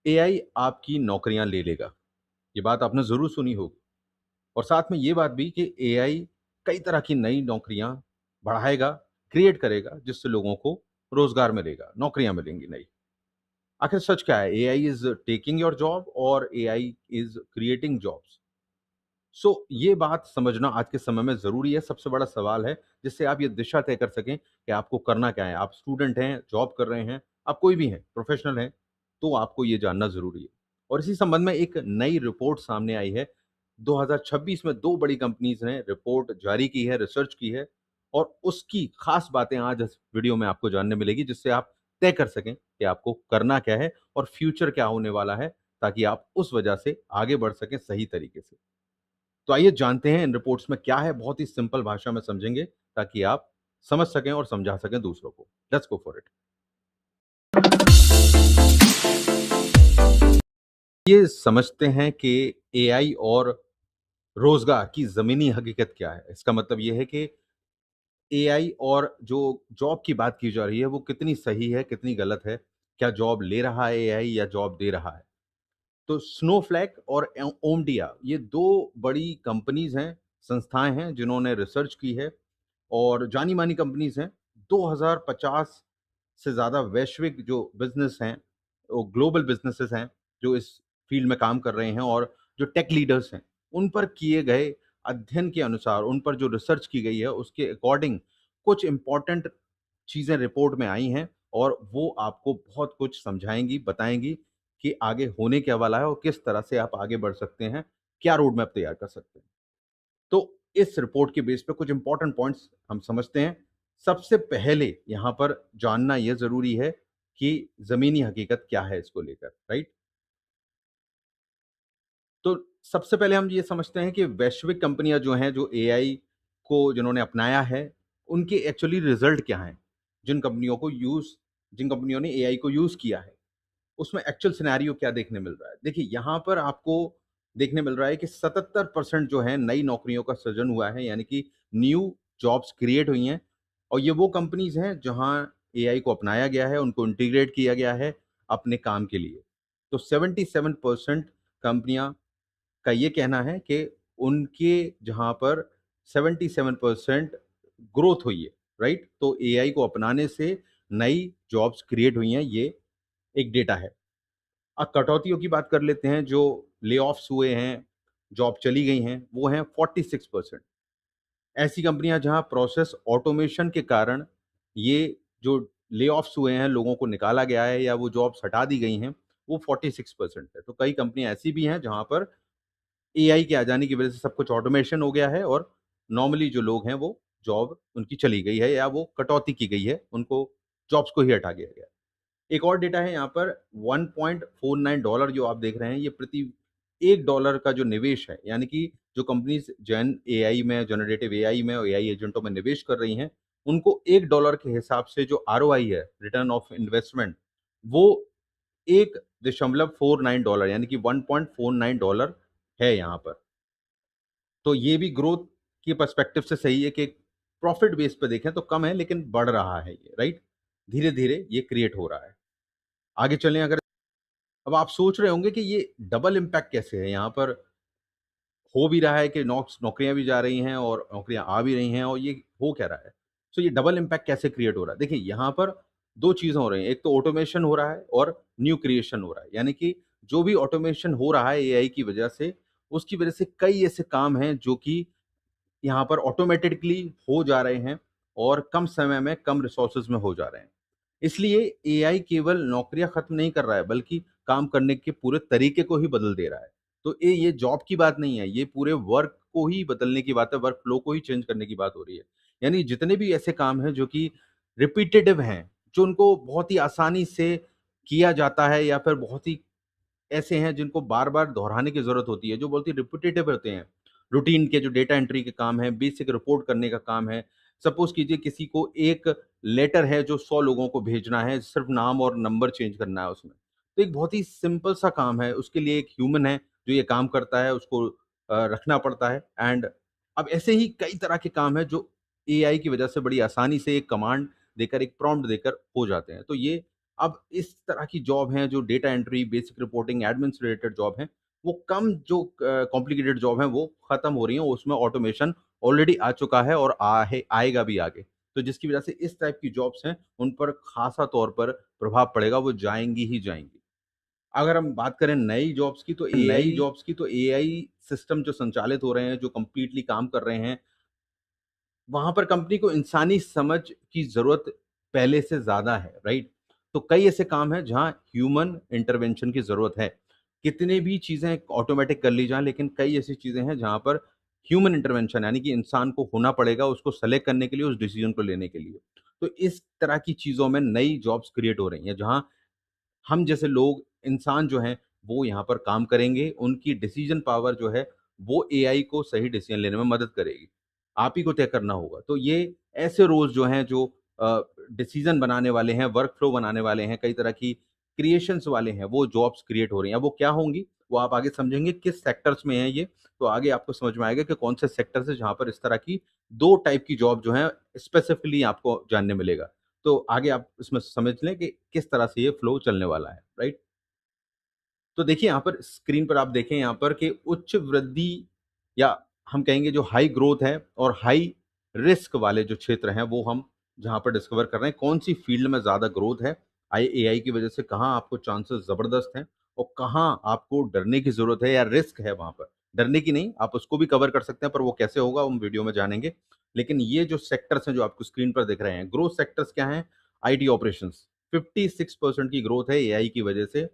AI आपकी नौकरियां ले लेगा। ये बात आपने ज़रूर सुनी होगी। और साथ में ये बात भी कि एआई कई तरह की नई नौकरियां बढ़ाएगा, क्रिएट करेगा, जिससे लोगों को रोज़गार मिलेगा, नौकरियां मिलेंगी नई। आखिर सच क्या है? AI is taking your job और एआई इज़ क्रिएटिंग जॉब्स। ये बात समझना आज के समय में ज़रूरी है, सबसे बड़ा सवाल है, जिससे आप ये दिशा तय कर सकें कि आपको करना क्या है। आप स्टूडेंट हैं, जॉब कर रहे हैं, आप कोई भी हैं, प्रोफ़ेशनल हैं, तो आपको ये जानना ज़रूरी है। और इसी संबंध में एक नई रिपोर्ट सामने आई है। 2026 में 2 बड़ी कंपनीज़ ने रिपोर्ट जारी की है, रिसर्च की है और उसकी ख़ास बातें आज इस वीडियो में आपको जानने मिलेगी, जिससे आप तय कर सकें कि आपको करना क्या है और फ्यूचर क्या होने वाला है, ताकि आप उस वजह से आगे बढ़ सकें सही तरीके से। तो आइए जानते हैं इन रिपोर्ट्स में क्या है, बहुत ही सिंपल भाषा में समझेंगे ताकि आप समझ सकें और समझा सकें दूसरों को। Let's go for it. ये समझते हैं कि एआई और रोजगार की जमीनी हकीकत क्या है। इसका मतलब ये है कि एआई और जो जॉब की बात की जा रही है वो कितनी सही है, कितनी गलत है। क्या जॉब ले रहा है एआई या जॉब दे रहा है? तो स्नोफ्लैक और ओमडिया ये 2 बड़ी कंपनीज़ हैं, संस्थाएँ हैं जिन्होंने रिसर्च की है और जानी-मानी कंपनीज़ हैं। 2050 से ज़्यादा वैश्विक जो बिज़नेस हैं, वो ग्लोबल बिज़नेसेस हैं, जो इस फ़ील्ड में काम कर रहे हैं और जो टेक लीडर्स हैं, उन पर किए गए अध्ययन के अनुसार, उन पर जो रिसर्च की गई है, उसके अकॉर्डिंग कुछ इम्पोर्टेंट चीज़ें रिपोर्ट में आई हैं और वो आपको बहुत कुछ समझाएँगी, बताएँगी कि आगे होने क्या वाला है और किस तरह से आप आगे बढ़ सकते हैं, क्या रोड मैप तैयार कर सकते हैं। तो इस रिपोर्ट के बेस पे कुछ इंपॉर्टेंट पॉइंट्स हम समझते हैं। सबसे पहले यहाँ पर जानना ये ज़रूरी है कि ज़मीनी हकीकत क्या है इसको लेकर, राइट? तो सबसे पहले हम ये समझते हैं कि वैश्विक कंपनियाँ जो हैं, जो एआई को जिन्होंने अपनाया है, उनके एक्चुअली रिज़ल्ट क्या हैं? जिन कंपनियों ने एआई को यूज़ किया है। उसमें एक्चुअल सिनेरियो क्या देखने मिल रहा है? देखिए, यहाँ पर आपको देखने मिल रहा है कि 77% जो है नई नौकरियों का सृजन हुआ है, यानी कि न्यू जॉब्स क्रिएट हुई हैं और ये वो कंपनीज़ हैं जहाँ एआई को अपनाया गया है, उनको इंटीग्रेट किया गया है अपने काम के लिए। तो 77% कंपनियाँ का ये कहना है कि उनके जहाँ पर 77% ग्रोथ हुई है, राइट? तो एआई को अपनाने से नई जॉब्स क्रिएट हुई हैं, ये एक डेटा है। कटौतियों की बात कर लेते हैं, जो ले-ऑफ्स हुए हैं, जॉब चली गई हैं, वो हैं 46%। ऐसी कंपनियाँ जहाँ प्रोसेस ऑटोमेशन के कारण ये जो ले-ऑफ्स हुए हैं, लोगों को निकाला गया है या वो जॉब्स हटा दी गई हैं, वो 46% है। तो कई कंपनियाँ ऐसी भी हैं जहाँ पर एआई के आ जाने की वजह से सब कुछ ऑटोमेशन हो गया है और नॉर्मली जो लोग हैं, वो जॉब उनकी चली गई है या वो कटौती की गई है, उनको जॉब्स को ही हटा दिया गया है। एक और डेटा है यहाँ पर, $1.49 जो आप देख रहे हैं, ये प्रति $1 का जो निवेश है, यानी कि जो कंपनीज़ जेन एआई में, जनरेटिव एआई में और एआई एजेंटों में निवेश कर रही हैं, उनको $1 के हिसाब से जो आरओआई है, रिटर्न ऑफ इन्वेस्टमेंट, वो $1.49 यानी कि $1.49 है यहाँ पर। तो ये भी ग्रोथ के पर्सपेक्टिव से सही है कि प्रॉफिट बेस पे देखें तो कम है, लेकिन बढ़ रहा है ये, राइट? धीरे-धीरे ये क्रिएट हो रहा है। आगे चलें अगर, अब आप सोच रहे होंगे कि ये डबल इम्पैक्ट कैसे है? यहाँ पर हो भी रहा है कि नौकरियाँ भी जा रही हैं और नौकरियाँ आ भी रही हैं और ये हो क्या रहा है? ये डबल इम्पैक्ट कैसे क्रिएट हो रहा है? देखिए, यहाँ पर 2 चीज़ें हो रही हैं। एक तो ऑटोमेशन हो रहा है और न्यू क्रिएशन हो रहा है। यानी कि जो भी ऑटोमेशन हो रहा है एआई की वजह से, उसकी वजह से कई ऐसे काम हैं जो कि यहाँ पर ऑटोमेटिकली हो जा रहे हैं और कम समय में, कम रिसोर्सेज़ में हो जा रहे हैं। इसलिए एआई केवल नौकरियाँ खत्म नहीं कर रहा है, बल्कि काम करने के पूरे तरीके को ही बदल दे रहा है। तो ये जॉब की बात नहीं है, ये पूरे वर्क को ही बदलने की बात है, वर्क फ्लो को ही चेंज करने की बात हो रही है। यानी जितने भी ऐसे काम हैं जो कि रिपिटिटिव हैं, जो उनको बहुत ही आसानी से किया जाता है या फिर बहुत ही ऐसे हैं जिनको बार-बार दोहराने की ज़रूरत होती है, जो बहुत ही रिपिटिटिव होते हैं। रूटीन के जो डेटा एंट्री के काम हैं, बेसिक रिपोर्ट करने का काम है। सपोज़ कीजिए किसी को एक लेटर है जो 100 लोगों को भेजना है, सिर्फ़ नाम और नंबर चेंज करना है उसमें। तो एक बहुत ही सिंपल सा काम है, उसके लिए एक ह्यूमन है जो ये काम करता है, उसको रखना पड़ता है एंड अब ऐसे ही कई तरह के काम हैं जो एआई की वजह से बड़ी आसानी से एक कमांड देकर, एक प्रॉम्प्ट देकर हो जाते हैं। तो ये अब इस तरह की जॉब हैं जो data entry, basic reporting, admin से रिलेटेड जॉब हैं, वो कम जो कॉम्प्लिकेटेड जॉब हैं वो खत्म हो रही हैं, उसमें ऑटोमेशन ऑलरेडी आ चुका है और आएगा भी आगे। तो जिसकी वजह से इस टाइप की जॉब्स हैं, उन पर खासा तौर पर प्रभाव पड़ेगा, वो जाएँगी ही जाएँगी। अगर हम बात करें नई जॉब्स की तो एआई सिस्टम जो संचालित हो रहे हैं, जो कंप्लीटली काम कर रहे हैं, वहाँ पर कंपनी को इंसानी समझ की ज़रूरत पहले से ज़्यादा है, राइट? तो कई ऐसे काम हैं जहाँ ह्यूमन इंटरवेंशन की ज़रूरत है। कितनी भी चीज़ें ऑटोमैटिक कर ली जाएँ, लेकिन कई ऐसी चीज़ें हैं जहाँ पर ह्यूमन इंटरवेंशन यानी कि इंसान को होना पड़ेगा उसको सेलेक्ट करने के लिए, उस डिसीज़न को लेने के लिए। तो इस तरह की चीज़ों में नई जॉब्स क्रिएट हो रही हैं, जहाँ हम जैसे लोग, इंसान जो हैं, वो यहाँ पर काम करेंगे, उनकी डिसीज़न पावर जो है, वो एआई को सही डिसीज़न लेने में मदद करेगी। आप ही को तय करना होगा। तो ये ऐसे रोल्स जो हैं, जो डिसीज़न बनाने वाले हैं, वर्क फ्लो बनाने वाले हैं, कई तरह की क्रिएशंस वाले हैं, वो जॉब्स क्रिएट हो रही हैं। अब वो क्या होंगी, वो आप आगे समझेंगे किस सेक्टर्स में हैं ये, तो आगे आपको समझ में आएगा कि कौन से सेक्टर्स हैं, जहाँ पर इस तरह की 2 टाइप की जॉब जो हैं, स्पेसिफिकली आपको जानने मिलेगा। तो आगे आप इसमें समझ लें कि किस तरह से ये फ्लो चलने वाला है, राइट? तो देखिए यहाँ पर स्क्रीन पर आप देखें यहाँ पर कि उच्च वृद्धि या हम कहेंगे जो हाई ग्रोथ है और हाई रिस्क वाले जो क्षेत्र हैं वो हम जहाँ पर डिस्कवर कर रहे हैं कौन सी फील्ड में ज़्यादा ग्रोथ है आई एआई की वजह से कहाँ आपको चांसेस ज़बरदस्त हैं और कहाँ आपको डरने की ज़रूरत है या रिस्क है वहाँ पर डरने की नहीं आप उसको भी कवर कर सकते हैं पर वो कैसे होगा हम वीडियो में जानेंगे लेकिन ये जो सेक्टर्स हैं जो आपको स्क्रीन पर दिख रहे हैं ग्रोथ सेक्टर्स क्या हैं आईटी ऑपरेशंस 56% की ग्रोथ है एआई की वजह से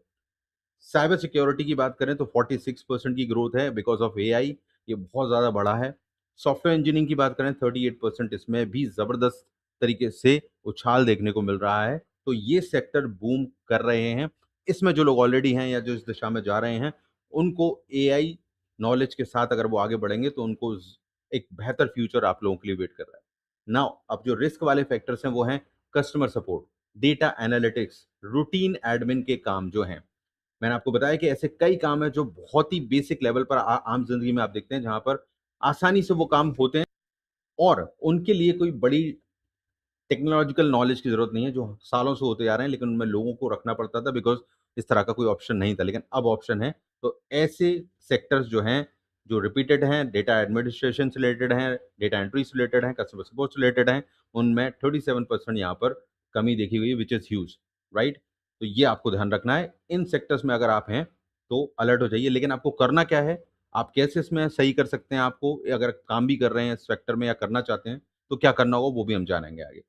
साइबर सिक्योरिटी की बात करें तो 46% की ग्रोथ है बिकॉज़ ऑफ एआई ये बहुत ज़्यादा बढ़ा है। सॉफ्टवेयर इंजीनियरिंग की बात करें 38% इसमें भी ज़बरदस्त तरीके से उछाल देखने को मिल रहा है। तो ये सेक्टर बूम कर रहे हैं। इसमें जो लोग ऑलरेडी हैं या जो इस दिशा में जा रहे हैं, उनको एआई नॉलेज के साथ अगर वो आगे बढ़ेंगे तो उनको ज़ एक बेहतर फ्यूचर आप लोगों के लिए वेट कर रहा है। नाउ अब जो रिस्क वाले फैक्टर्स हैं वो हैं customer support, data analytics, routine admin के काम जो हैं। मैंने आपको बताया कि ऐसे कई काम हैं जो बहुत ही बेसिक लेवल पर आम ज़िंदगी में आप देखते हैं जहाँ पर आसानी से वो काम होते हैं और उनके लिए कोई बड़ी टेक्नोलॉजिकल नॉलेज की ज़रूरत नहीं है, जो सालों से होते आ रहे हैं, लेकिन उनमें लोगों को रखना पड़ता था बिकॉज़ इस तरह का कोई ऑप्शन नहीं था, लेकिन अब ऑप्शन है। तो ऐसे सेक्टर्स जो हैं, जो रिपीटेड हैं, डेटा एडमिनिस्ट्रेशन से रिलेटेड हैं, डेटा एंट्री से रिलेटेड हैं, कस्टमर सपोर्ट से रिलेटेड हैं, उनमें 37% यहाँ पर कमी देखी गई है, व्हिच इज़ ह्यूज, राइट? तो ये आपको ध्यान रखना है। इन सेक्टर्स में अगर आप हैं, तो अलर्ट हो जाइए, लेकिन आपको करना क्या है? आप कैसे इसमें सही कर सकते हैं आपको? अगर काम भी कर रहे हैं इस सेक्टर में या करना चाहते हैं, तो क्या करना होगा, वो भी हम जानेंगे आगे।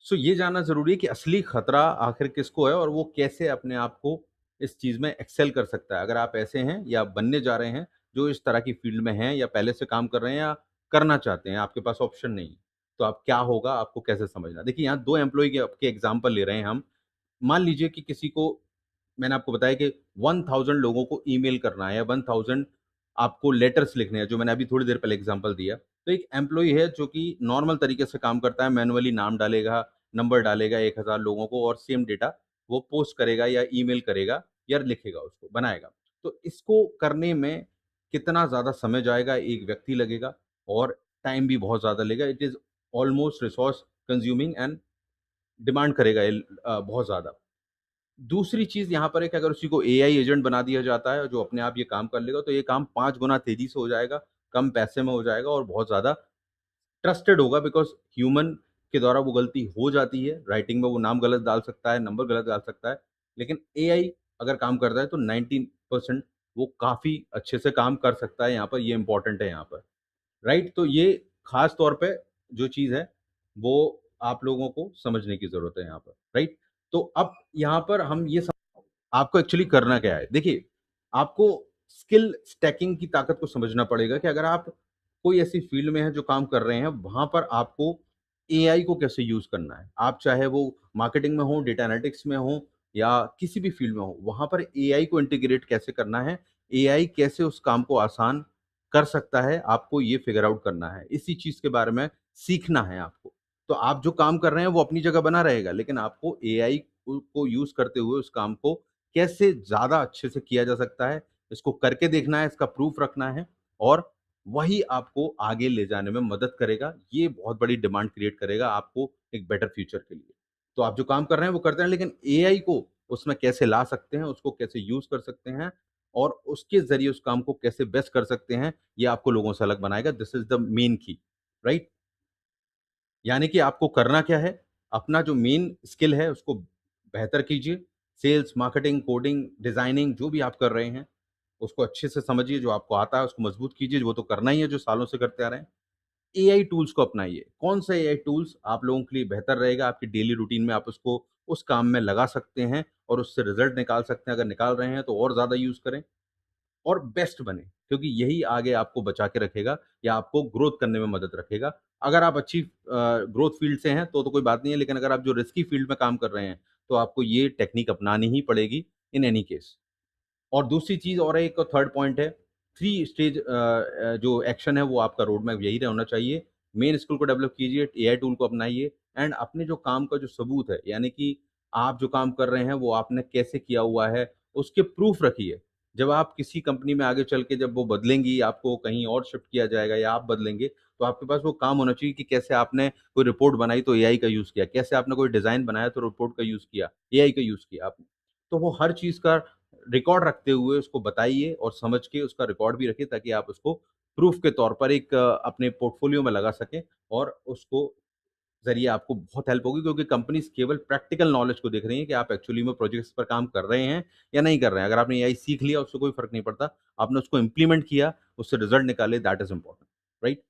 सो ये जानना ज़रूरी है कि असली खतरा आखिर किसको है और वो कैसे अपने आप को इस चीज़ में एक्सेल कर सकता है। अगर आप ऐसे हैं या बनने जा रहे हैं, जो इस तरह की फ़ील्ड में हैं या पहले से काम कर रहे हैं या करना चाहते हैं, आपके पास ऑप्शन नहीं है, तो अब क्या होगा, आपको कैसे समझना है? देखिए, यहाँ 2 एम्प्लॉयी के एग्ज़ाम्पल ले रहे हैं हम। मान लीजिए कि किसी को मैंने आपको बताया कि 1000 लोगों को ईमेल करना है या 1000 आपको लेटर्स लिखने हैं, जो मैंने अभी थोड़ी देर पहले एग्ज़ाम्पल दिया। तो एक एम्प्लॉयी है जो कि नॉर्मल तरीके से काम करता है, मैनुअली नाम डालेगा, नंबर डालेगा 1000 लोगों को और सेम डेटा वो पोस्ट करेगा या ईमेल करेगा या लिखेगा उसको, बनाएगा। तो इसको करने में कितना ज़्यादा समय जाएगा, एक व्यक्ति लगेगा और टाइम भी बहुत ज़्यादा लगेगा। It is almost resource consuming and demand करेगा बहुत ज़्यादा। दूसरी चीज़ यहाँ पर है कि अगर उसी को एआई एजेंट बना दिया जाता है, जो अपने आप ये काम कर लेगा, तो ये काम 5 गुना तेज़ी से हो जाएगा, कम पैसे में हो जाएगा और बहुत ज़्यादा ट्रस्टेड होगा बिकॉज़ ह्यूमन के द्वारा वो गलती हो जाती है, राइटिंग में वो नाम गलत डाल सकता है, नंबर गलत डाल सकता है, लेकिन एआई अगर काम करता है तो 90% वो काफ़ी अच्छे से काम कर सकता है यहाँ पर, ये इम्पोर्टेंट है यहाँ पर, राइट? तो ये ख़ास तौर पे जो चीज़ है, वो आप लोगों को समझने की ज़रूरत है यहाँ पर, राइट? तो अब यहाँ पर हम ये आपको एक्चुअली करना क्या है? देखिए, आपको स्किल स्टैकिंग की ताकत को समझना पड़ेगा कि अगर आप कोई ऐसी फ़ील्ड में हैं जो काम कर रहे हैं, वहाँ पर आपको एआई को कैसे यूज़ करना है। आप चाहे वो मार्केटिंग में हो, डेटा एनालिटिक्स में हो या किसी भी फ़ील्ड में हो, वहाँ पर एआई को इंटीग्रेट कैसे करना है, एआई कैसे उस काम को आसान कर सकता है, आपको ये फ़िगर आउट करना है। इसी चीज़ के बारे में सीखना है आपको। तो आप जो काम कर रहे हैं, वो अपनी जगह बना रहेगा, लेकिन आपको एआई को यूज़ करते हुए उस काम को कैसे ज़्यादा अच्छे से किया जा सकता है, इसको करके देखना है, इसका प्रूफ़ रखना है और वही आपको आगे ले जाने में मदद करेगा। ये बहुत बड़ी डिमांड क्रिएट करेगा आपको एक बेटर फ्यूचर के लिए। तो आप जो काम कर रहे हैं वो करते हैं, लेकिन एआई को उसमें कैसे ला सकते हैं, उसको कैसे यूज़ कर सकते हैं और उसके ज़रिए उस काम को कैसे बेस्ट कर सकते हैं, ये आपको लोगों से अलग बनाएगा। दिस इज़ द मेन की, राइट? यानी कि आपको करना क्या है, अपना जो मेन स्किल है उसको बेहतर कीजिए। सेल्स, मार्केटिंग, कोडिंग, डिज़ाइनिंग जो भी आप कर रहे हैं, उसको अच्छे से समझिए, जो आपको आता है उसको मज़बूत कीजिए, वो तो करना ही है जो सालों से करते आ रहे हैं। एआई टूल्स को अपनाइए। कौन सा एआई टूल्स आप लोगों के लिए बेहतर रहेगा, आपकी डेली रूटीन में आप उसको उस काम में लगा सकते हैं और उससे रिज़ल्ट निकाल सकते हैं। अगर निकाल रहे हैं तो और ज़्यादा यूज़ करें और बेस्ट बने, क्योंकि यही आगे आपको बचा के रखेगा या आपको ग्रोथ करने में मदद रखेगा। अगर आप अच्छी ग्रोथ फील्ड से हैं तो कोई बात नहीं है, लेकिन अगर आप जो रिस्की फील्ड में काम कर रहे हैं, तो आपको ये टेक्नीक अपनानी ही पड़ेगी इन एनी केस। और दूसरी चीज़ और एक थर्ड पॉइंट है, 3 स्टेज जो एक्शन है वो आपका रोड मैप यही होना चाहिए। मेन स्किल को डेवलप कीजिए, एआई टूल को अपनाइए एंड अपने जो काम का जो सबूत है, यानी कि आप जो काम कर रहे हैं वो आपने कैसे किया हुआ है, उसके प्रूफ रखिए। जब आप किसी कंपनी में आगे चल के जब वो बदलेंगी, आपको कहीं और शिफ्ट किया जाएगा या आप बदलेंगे, तो आपके पास वो काम होना चाहिए कि कैसे आपने कोई रिपोर्ट बनाई तो एआई का यूज़ किया, कैसे आपने कोई डिज़ाइन बनाया तो रिपोर्ट का यूज़ किया, एआई का यूज़ किया आपने। तो वो हर चीज़ का रिकॉर्ड रखते हुए उसको बताइए और समझ के उसका रिकॉर्ड भी रखिए, ताकि आप उसको प्रूफ के तौर पर एक अपने पोर्टफोलियो में लगा सकें और उसको ज़रिए आपको बहुत हेल्प होगी, क्योंकि कंपनीज़ केवल प्रैक्टिकल नॉलेज को देख रही हैं कि आप एक्चुअली में प्रोजेक्ट्स पर काम कर रहे हैं या नहीं कर रहे हैं। अगर आपने एआई सीख लिया उससे कोई फ़र्क नहीं पड़ता, आपने उसको इम्प्लीमेंट किया, उससे रिज़ल्ट निकाले, दैट इज़ इम्पोर्टेंट, राइट?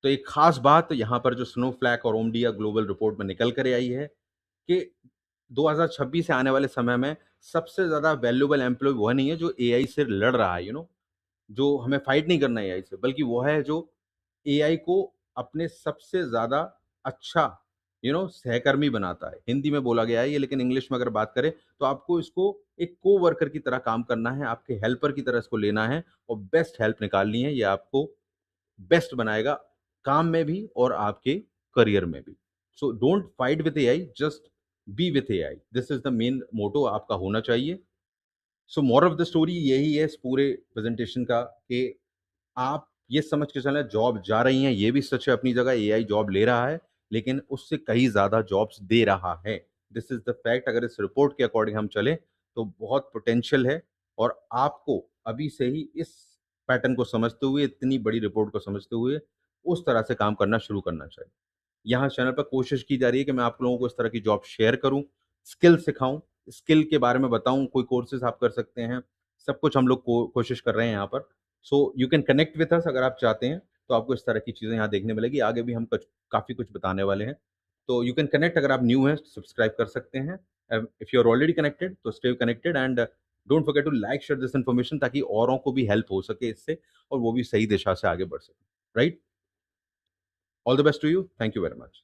तो एक ख़ास बात यहाँ पर जो स्नोफ्लैक और ओमडिया ग्लोबल रिपोर्ट में निकल कर आई है कि 2026 से आने वाले समय में सबसे ज़्यादा वैल्यूएबल एम्प्लॉयी वो नहीं है जो एआई से लड़ रहा है, जो हमें फाइट नहीं करना है एआई से, बल्कि वो है जो एआई को अपने सबसे ज़्यादा अच्छा सहकर्मी बनाता है। हिंदी में बोला गया है ये, लेकिन इंग्लिश में अगर बात करें तो आपको इसको एक को-वर्कर की तरह काम करना है, आपके हेल्पर की तरह इसको लेना है और बेस्ट हेल्प निकालनी है। ये आपको बेस्ट बनाएगा, काम में भी और आपके करियर में भी। So don't fight with AI, just be with AI. This is the main motto आपका होना चाहिए। So moral of the story यही है इस पूरे प्रेज़ेंटेशन का कि आप ये समझ के चलें जॉब जा रही हैं, ये भी सच है अपनी जगह, एआई जॉब ले रहा है, लेकिन उससे कहीं ज़्यादा जॉब्स दे रहा है। This is the fact. अगर इस रिपोर्ट के अकॉर्डिंग हम चलें, तो बहुत पोटेंशियल है और आपको अभी से ही इस पैटर्न को समझते हुए, इतनी बड़ी रिपोर्ट को समझते हुए, उस तरह से काम करना शुरू करना चाहिए। यहाँ चैनल पर कोशिश की जा रही है कि मैं आप लोगों को इस तरह की जॉब शेयर करूँ, स्किल सिखाऊँ, स्किल के बारे में बताऊँ, कोई कोर्सेज़ आप कर सकते हैं, सब कुछ हम लोग को कोशिश कर रहे हैं यहाँ पर। So you can connect with us अगर आप चाहते हैं, तो आपको इस तरह की चीज़ें यहाँ देखने मिलेगी। आगे भी हम कुछ काफ़ी कुछ बताने वाले हैं। तो यू कैन कनेक्ट, अगर आप न्यू हैं, सब्सक्राइब कर सकते हैं। If you are already connected, तो stay connected and don't forget to like, share this information, ताकि औरों को भी हेल्प हो सके इससे और वो भी सही दिशा से आगे बढ़ सकें, right? All the best to you. Thank you very much.